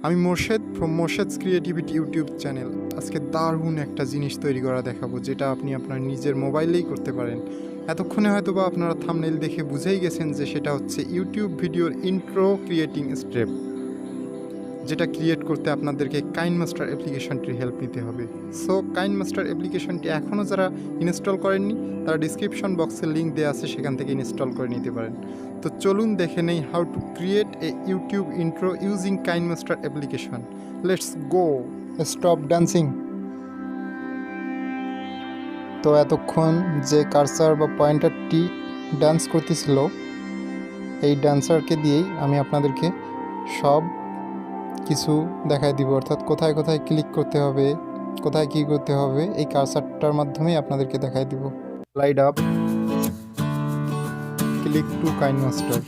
আমি Morshed from Morshed's creativity YouTube channel. আজকে দারুণ একটা জিনিস তৈরি করা দেখাবো, যেটা আপনি আপনার নিজের মোবাইলেই করতে পারেন। এতক্ষণে হয়তো বা আপনারা থাম্বনেইল দেখে বুঝেই গেছেন যে সেটা হচ্ছে ইউটিউব ভিডিওর ইন্ট্রো ক্রিয়েটিং স্টেপ, যেটা ক্রিয়েট করতে আপনাদেরকে কাইন মাস্টার অ্যাপ্লিকেশনটির হেল্প নিতে হবে। সো কাইন মাস্টার অ্যাপ্লিকেশনটি এখনও যারা ইনস্টল করেননি তারা ডিসক্রিপশন বক্সের লিঙ্ক দেওয়া আছে, সেখান থেকে ইনস্টল করে নিতে পারেন। তো চলুন দেখে নেই how to create a YouTube intro using Kine Master application. Let's go. Stop dancing. তো এতক্ষণ যে কার্সার বা পয়েন্টারটি ডান্স করতেছিল, এই ডান্সারকে দিয়েই আমি আপনাদেরকে সব কিছু দেখাই দিব, অর্থাৎ কোথায় কোথায় ক্লিক করতে হবে, কোথায় কী করতে হবে, এই কার্সারটার মাধ্যমেই আপনাদেরকে দেখাই দিব। Slide up, click to Kine Master.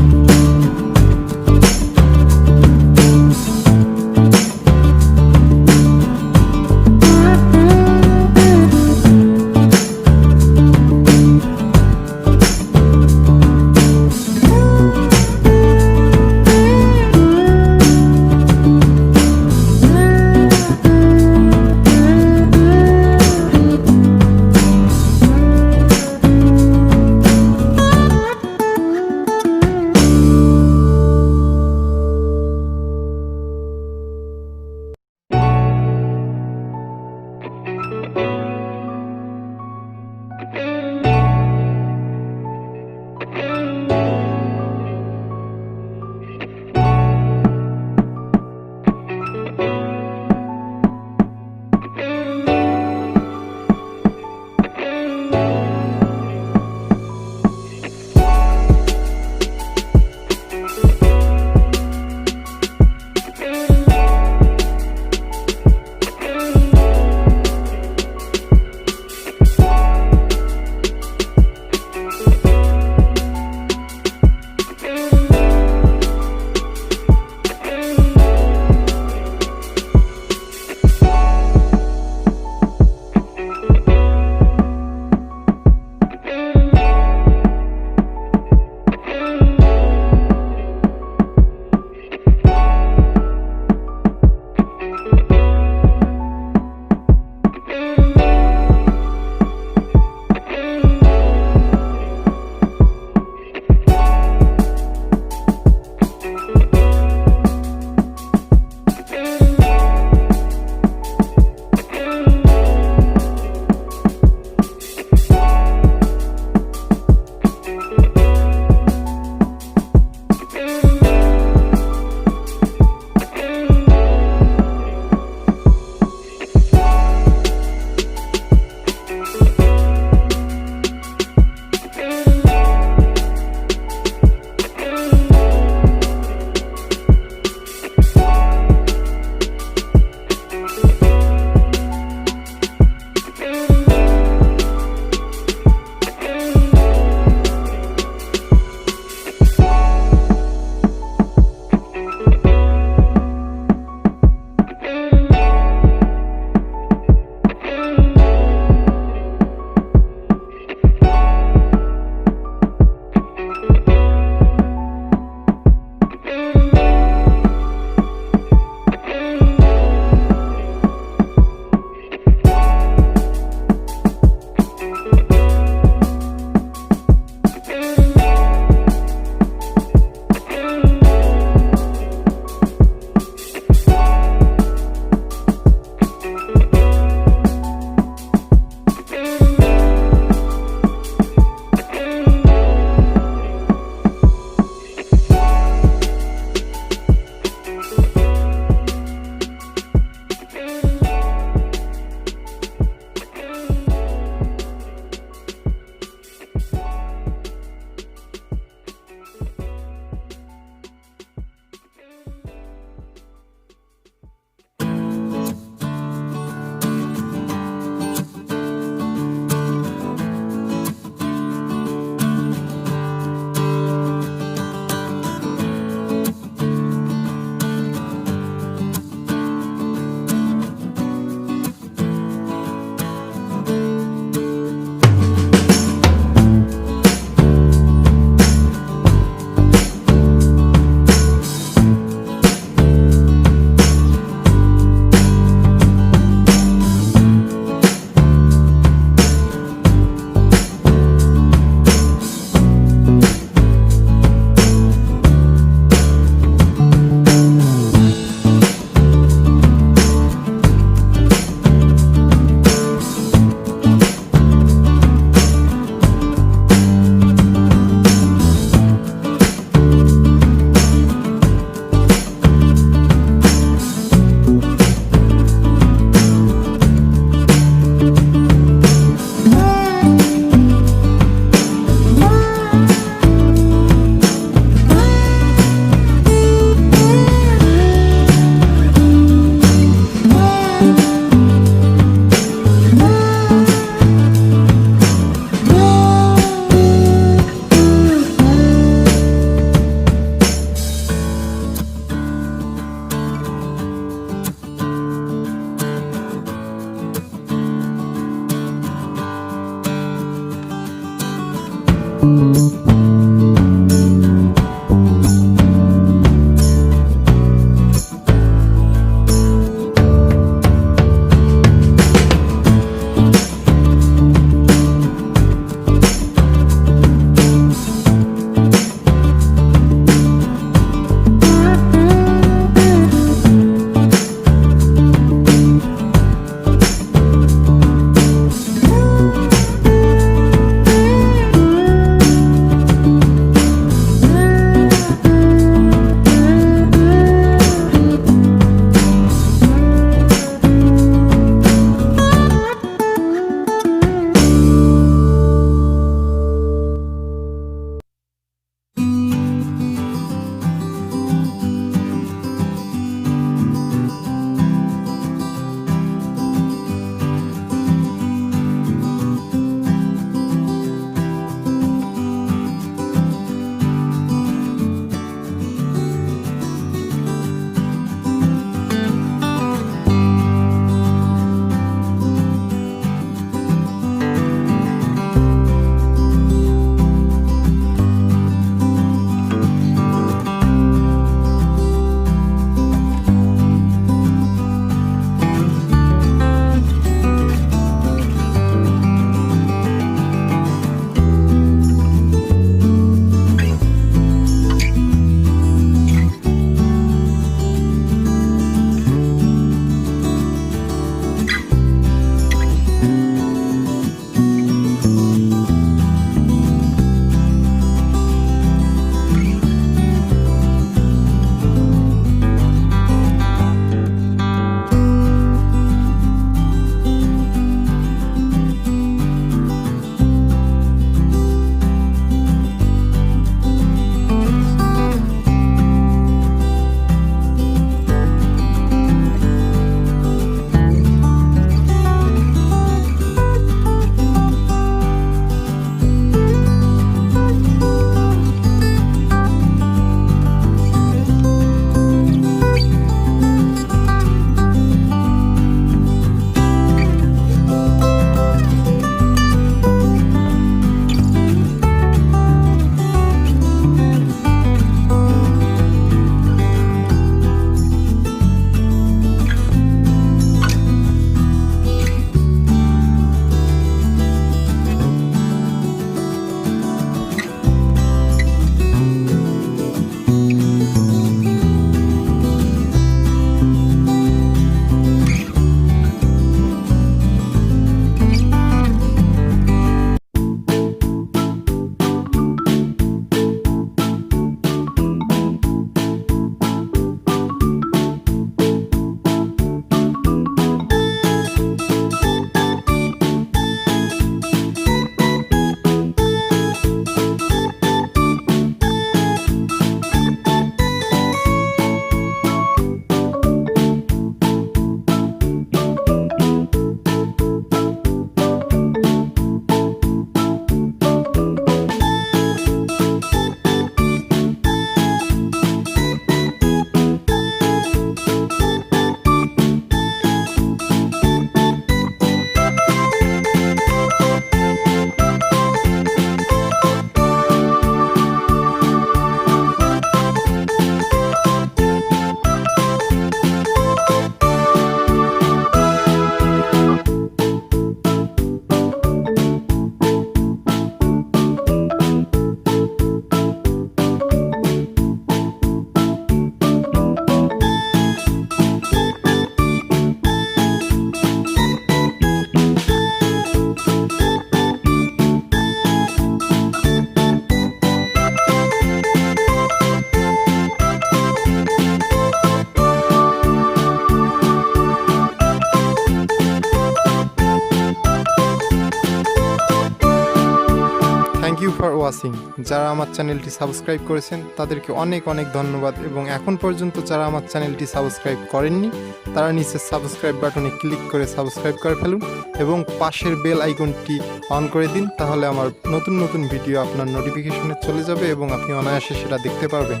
You for watching. যারা আমার চ্যানেলটি সাবস্ক্রাইব করেছেন তাদেরকে অনেক অনেক ধন্যবাদ, এবং এখন পর্যন্ত যারা আমার চ্যানেলটি সাবস্ক্রাইব করেননি তারা নিচের সাবস্ক্রাইব বাটনে ক্লিক করে সাবস্ক্রাইব করে ফেলুন এবং পাশের বেল আইকনটি অন করে দিন। তাহলে আমার নতুন নতুন ভিডিও আপনার নোটিফিকেশনে চলে যাবে এবং আপনি অনায়াসে সেটা দেখতে পারবেন।